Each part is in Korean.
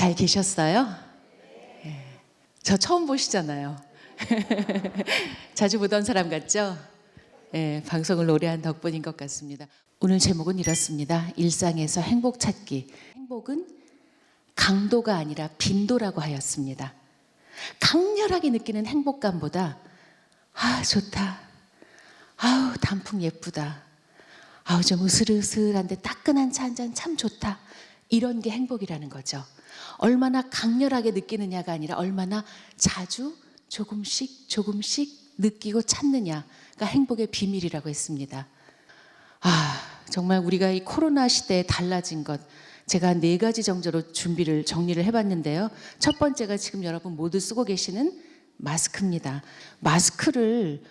잘 계셨어요? 예. 저 처음 보시잖아요. 자주 보던 사람 같죠? 예, 방송을 오래 한 덕분인 것 같습니다. 오늘 제목은 이렇습니다. 일상에서 행복 찾기. 행복은 강도가 아니라 빈도라고 하였습니다. 강렬하게 느끼는 행복감보다 좋다. 아우 단풍 예쁘다. 아우 좀 으슬으슬한데 따끈한 차 한 잔 참 좋다. 이런 게 행복이라는 거죠. 얼마나 강렬하게 느끼느냐가 아니라 얼마나 자주 조금씩 느끼고 찾느냐가 행복의 비밀이라고 했습니다. 정말 우리가 이 코로나 시대에 달라진 것, 제가 4가지 정도로 정리를 해봤는데요. 첫 번째가 지금 여러분 모두 쓰고 계시는 마스크입니다. 마스크를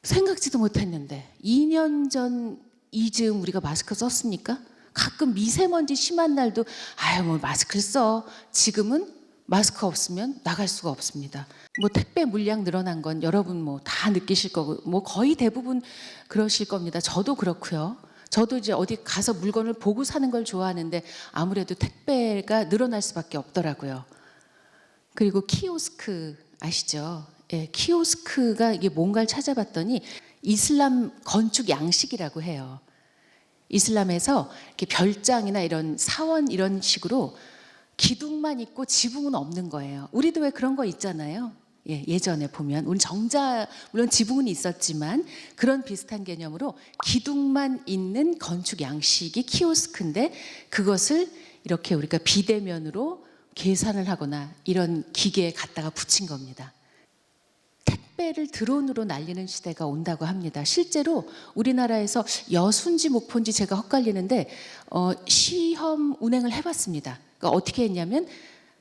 생각지도 못했는데 2년 전 이즈음 우리가 마스크 썼습니까? 가끔 미세먼지 심한 날도 뭐 마스크를 써. 지금은 마스크 없으면 나갈 수가 없습니다. 택배 물량 늘어난 건 여러분 다 느끼실 거고 거의 대부분 그러실 겁니다. 저도 그렇고요. 저도 이제 어디 가서 물건을 보고 사는 걸 좋아하는데 아무래도 택배가 늘어날 수밖에 없더라고요. 그리고 키오스크 아시죠? 예, 키오스크가 이게 뭔가를 찾아봤더니 이슬람 건축 양식이라고 해요. 이슬람에서 이렇게 별장이나 이런 사원 이런 식으로 기둥만 있고 지붕은 없는 거예요. 우리도 왜 그런 거 있잖아요. 예전에 보면 우리 물론 지붕은 있었지만 그런 비슷한 개념으로 기둥만 있는 건축 양식이 키오스크인데 그것을 이렇게 우리가 비대면으로 계산을 하거나 이런 기계에 갖다가 붙인 겁니다. 택배를 드론으로 날리는 시대가 온다고 합니다. 실제로 우리나라에서 여수인지 목포인지 제가 헷갈리는데 시험 운행을 해봤습니다. 그러니까 어떻게 했냐면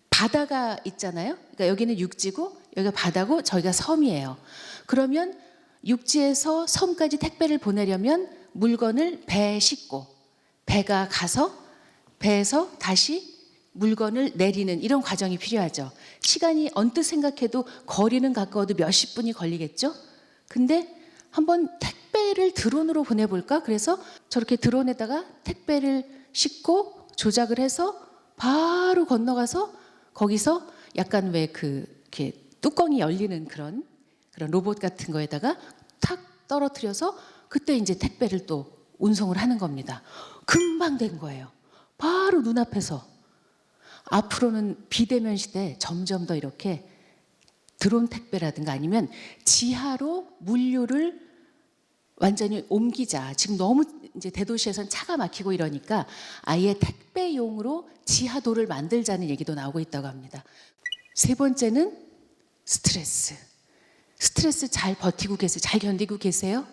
바다가 있잖아요. 그러니까 여기는 육지고 여기가 바다고 저희가 섬이에요. 그러면 육지에서 섬까지 택배를 보내려면 물건을 배에 싣고 배가 가서 배에서 다시 물건을 내리는 이런 과정이 필요하죠. 시간이 언뜻 생각해도 거리는 가까워도 몇십 분이 걸리겠죠. 근데 한번 택배를 드론으로 보내볼까? 그래서 저렇게 드론에다가 택배를 싣고 조작을 해서 바로 건너가서 거기서 약간 왜 이렇게 뚜껑이 열리는 그런 로봇 같은 거에다가 탁 떨어뜨려서 그때 이제 택배를 또 운송을 하는 겁니다. 금방 된 거예요. 바로 눈앞에서. 앞으로는 비대면 시대에 점점 더 이렇게 드론 택배라든가 아니면 지하로 물류를 완전히 옮기자. 지금 너무 이제 대도시에선 차가 막히고 이러니까 아예 택배용으로 지하도를 만들자는 얘기도 나오고 있다고 합니다. 세 번째는 스트레스. 스트레스 잘 버티고 계세요? 잘 견디고 계세요?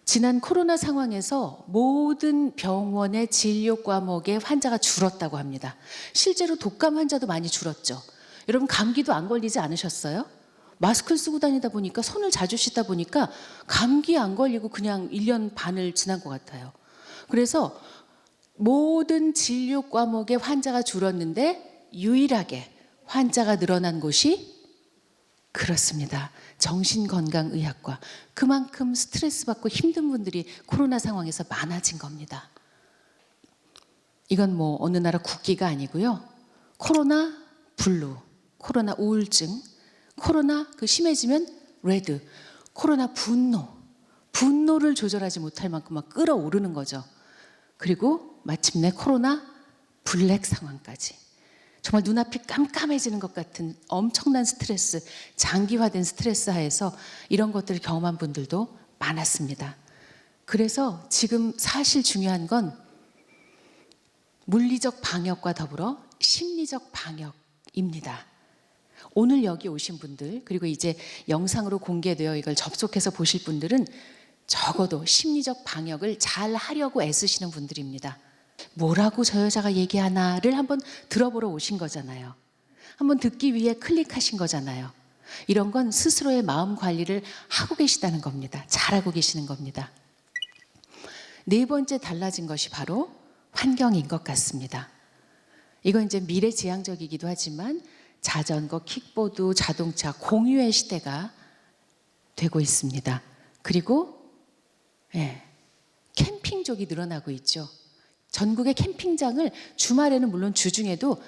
지난 코로나 상황에서 모든 병원의 진료 과목의 환자가 줄었다고 합니다. 실제로 독감 환자도 많이 줄었죠. 여러분 감기도 안 걸리지 않으셨어요? 마스크를 쓰고 다니다 보니까 손을 자주 씻다 보니까 감기 안 걸리고 그냥 1년 반을 지난 것 같아요. 그래서 모든 진료 과목의 환자가 줄었는데 유일하게 환자가 늘어난 곳이 그렇습니다. 정신건강의학과. 그만큼 스트레스 받고 힘든 분들이 코로나 상황에서 많아진 겁니다. 이건 어느 나라 국기가 아니고요. 코로나 블루, 코로나 우울증, 코로나 심해지면 레드, 코로나 분노를 조절하지 못할 만큼 막 끌어오르는 거죠. 그리고 마침내 코로나 블랙 상황까지. 정말 눈앞이 깜깜해지는 것 같은 엄청난 스트레스, 장기화된 스트레스 하에서 이런 것들을 경험한 분들도 많았습니다. 그래서 지금 사실 중요한 건 물리적 방역과 더불어 심리적 방역입니다. 오늘 여기 오신 분들 그리고 이제 영상으로 공개되어 이걸 접속해서 보실 분들은 적어도 심리적 방역을 잘 하려고 애쓰시는 분들입니다. 뭐라고 저 여자가 얘기하나를 한번 들어보러 오신 거잖아요. 한번 듣기 위해 클릭하신 거잖아요. 이런 건 스스로의 마음 관리를 하고 계시다는 겁니다. 잘하고 계시는 겁니다. 네 번째 달라진 것이 바로 환경인 것 같습니다. 이건 이제 미래지향적이기도 하지만 자전거, 킥보드, 자동차 공유의 시대가 되고 있습니다. 그리고 캠핑족이 늘어나고 있죠. 전국의 캠핑장을 주말에는 물론 주중에도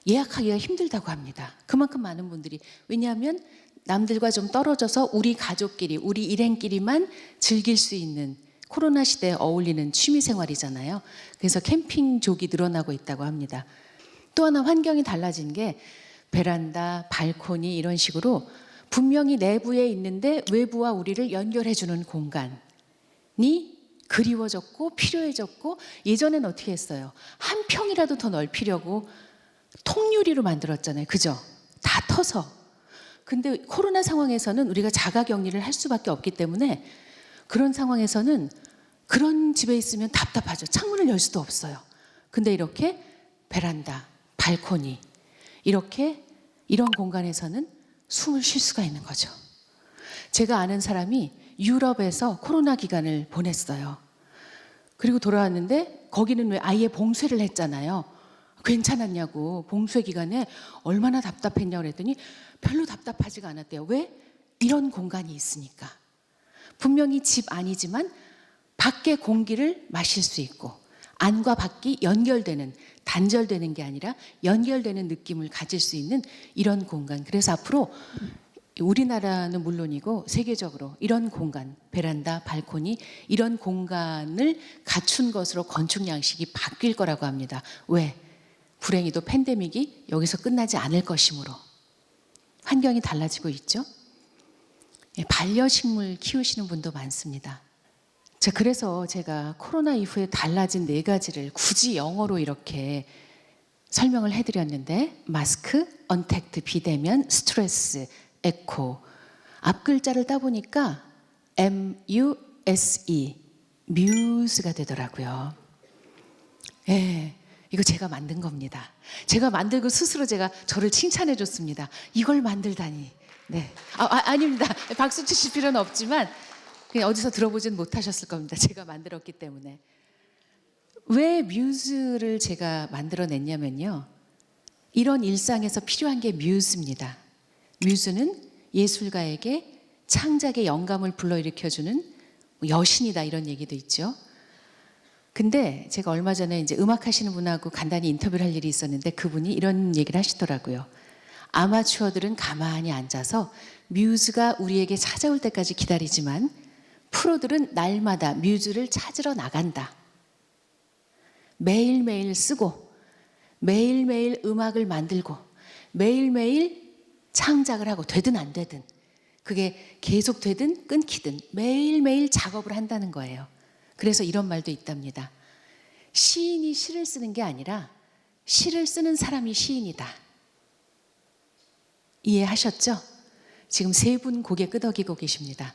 예약하기가 힘들다고 합니다. 그만큼 많은 분들이, 왜냐하면 남들과 좀 떨어져서 우리 가족끼리, 우리 일행끼리만 즐길 수 있는 코로나 시대에 어울리는 취미 생활이잖아요. 그래서 캠핑족이 늘어나고 있다고 합니다. 또 하나 환경이 달라진 게 베란다, 발코니 이런 식으로 분명히 내부에 있는데 외부와 우리를 연결해주는 공간이 그리워졌고 필요해졌고, 예전엔 어떻게 했어요? 한 평이라도 더 넓히려고 통유리로 만들었잖아요. 그죠? 다 터서. 근데 코로나 상황에서는 우리가 자가격리를 할 수밖에 없기 때문에 그런 상황에서는 그런 집에 있으면 답답하죠. 창문을 열 수도 없어요. 근데 이렇게 베란다, 발코니 이렇게 이런 공간에서는 숨을 쉴 수가 있는 거죠. 제가 아는 사람이 유럽에서 코로나 기간을 보냈어요. 그리고 돌아왔는데 거기는 왜 아예 봉쇄를 했잖아요. 괜찮았냐고. 봉쇄 기간에 얼마나 답답했냐고 그랬더니 별로 답답하지가 않았대요. 왜? 이런 공간이 있으니까. 분명히 집 아니지만 밖의 공기를 마실 수 있고, 안과 밖이 연결되는, 단절되는 게 아니라 연결되는 느낌을 가질 수 있는 이런 공간. 그래서 앞으로 우리나라는 물론이고 세계적으로 이런 공간, 베란다, 발코니 이런 공간을 갖춘 것으로 건축 양식이 바뀔 거라고 합니다. 왜? 불행히도 팬데믹이 여기서 끝나지 않을 것이므로. 환경이 달라지고 있죠. 반려식물 키우시는 분도 많습니다. 그래서 제가 코로나 이후에 달라진 4가지를 굳이 영어로 이렇게 설명을 해드렸는데, 마스크, 언택트, 비대면, 스트레스, 에코. 앞 글자를 따보니까 MUSE, 뮤즈가 되더라고요. 예, 이거 제가 만든 겁니다. 제가 만들고 스스로 제가 저를 칭찬해 줬습니다. 이걸 만들다니. 네. 아닙니다. 박수 치실 필요는 없지만 그냥 어디서 들어보진 못하셨을 겁니다. 제가 만들었기 때문에. 왜 뮤즈를 제가 만들어냈냐면요, 이런 일상에서 필요한 게 뮤즈입니다. 뮤즈는 예술가에게 창작의 영감을 불러일으켜주는 여신이다, 이런 얘기도 있죠. 근데 제가 얼마 전에 이제 음악 하시는 분하고 간단히 인터뷰를 할 일이 있었는데 그분이 이런 얘기를 하시더라고요. 아마추어들은 가만히 앉아서 뮤즈가 우리에게 찾아올 때까지 기다리지만 프로들은 날마다 뮤즈를 찾으러 나간다. 매일매일 쓰고 매일매일 음악을 만들고 매일매일 창작을 하고, 되든 안 되든 그게 계속 되든 끊기든 매일매일 작업을 한다는 거예요. 그래서 이런 말도 있답니다. 시인이 시를 쓰는 게 아니라 시를 쓰는 사람이 시인이다. 이해하셨죠? 지금 3분 고개 끄덕이고 계십니다.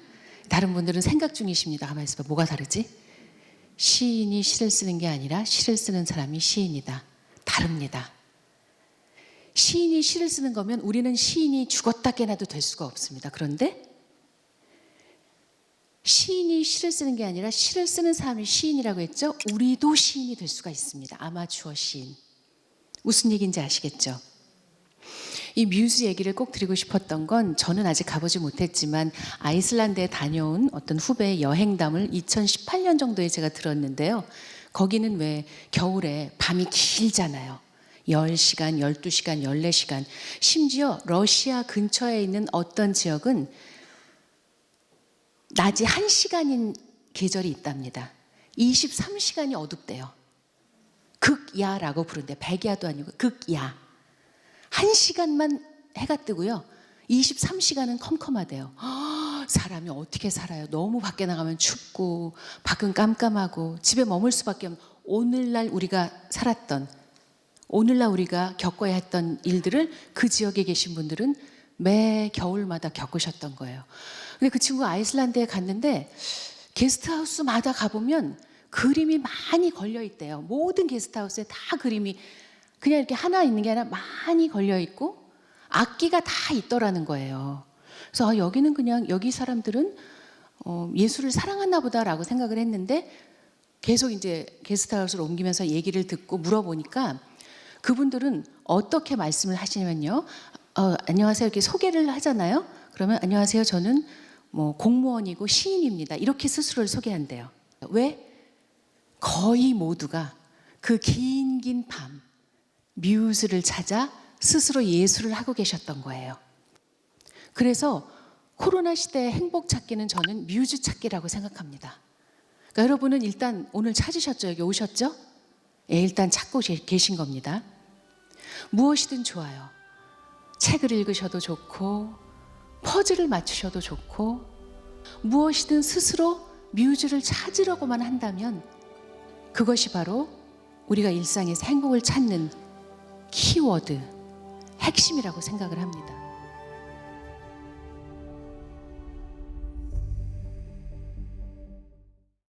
다른 분들은 생각 중이십니다. 가만히 있어봐. 뭐가 다르지? 시인이 시를 쓰는 게 아니라 시를 쓰는 사람이 시인이다. 다릅니다. 시인이 시를 쓰는 거면 우리는 시인이 죽었다 깨나도 될 수가 없습니다. 그런데 시인이 시를 쓰는 게 아니라 시를 쓰는 사람이 시인이라고 했죠? 우리도 시인이 될 수가 있습니다. 아마추어 시인. 무슨 얘기인지 아시겠죠? 이 뮤즈 얘기를 꼭 드리고 싶었던 건, 저는 아직 가보지 못했지만 아이슬란드에 다녀온 어떤 후배의 여행담을 2018년 정도에 제가 들었는데요. 거기는 왜 겨울에 밤이 길잖아요. 10시간, 12시간, 14시간. 심지어 러시아 근처에 있는 어떤 지역은 낮이 1시간인 계절이 있답니다. 23시간이 어둡대요. 극야라고 부른대. 백야도 아니고 극야. 1시간만 해가 뜨고요. 23시간은 컴컴하대요. 사람이 어떻게 살아요? 너무 밖에 나가면 춥고 밖은 깜깜하고 집에 머물 수밖에 없는, 오늘날 우리가 살았던, 오늘날 우리가 겪어야 했던 일들을 그 지역에 계신 분들은 매 겨울마다 겪으셨던 거예요. 근데 그 친구가 아이슬란드에 갔는데 게스트하우스마다 가보면 그림이 많이 걸려 있대요. 모든 게스트하우스에 다 그림이 그냥 이렇게 하나 있는 게 아니라 많이 걸려 있고 악기가 다 있더라는 거예요. 그래서 여기는 그냥, 여기 사람들은 예술을 사랑하나 보다라고 생각을 했는데, 계속 이제 게스트하우스로 옮기면서 얘기를 듣고 물어보니까 그분들은 어떻게 말씀을 하시냐면요. 안녕하세요. 이렇게 소개를 하잖아요. 그러면 안녕하세요. 저는 뭐 공무원이고 시인입니다. 이렇게 스스로를 소개한대요. 왜? 거의 모두가 그 긴 밤 뮤즈를 찾아 스스로 예술을 하고 계셨던 거예요. 그래서 코로나 시대의 행복 찾기는 저는 뮤즈 찾기라고 생각합니다. 그러니까 여러분은 일단 오늘 찾으셨죠? 여기 오셨죠? 예, 일단 찾고 계신 겁니다. 무엇이든 좋아요. 책을 읽으셔도 좋고 퍼즐을 맞추셔도 좋고 무엇이든 스스로 뮤즈를 찾으려고만 한다면 그것이 바로 우리가 일상에서 행복을 찾는 키워드, 핵심이라고 생각을 합니다.